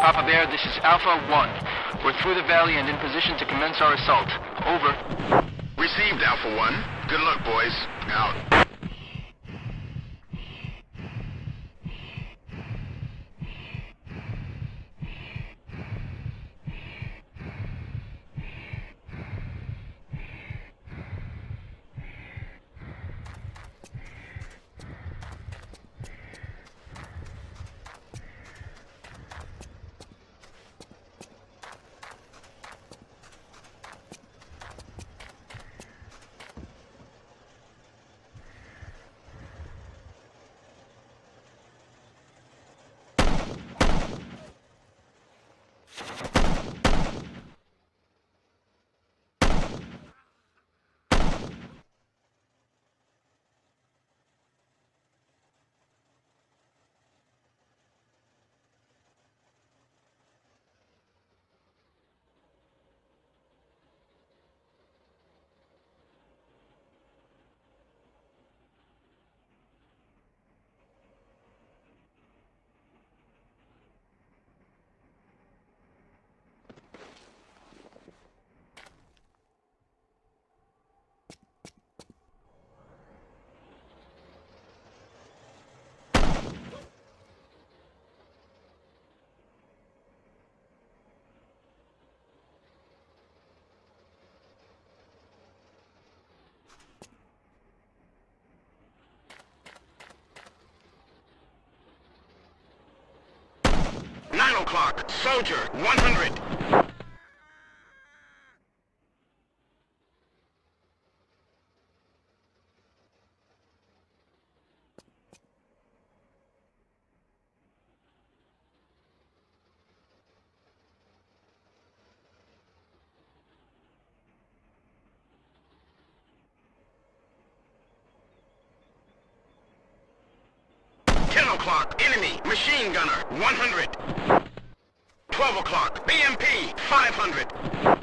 Papa Bear, this is Alpha 1. We're through the valley and in position to commence our assault. Over. Received, Alpha 1. Good luck, boys. Out. O'clock. Soldier, 100. O'clock, enemy, machine gunner, 100. 12 o'clock, BMP, 500.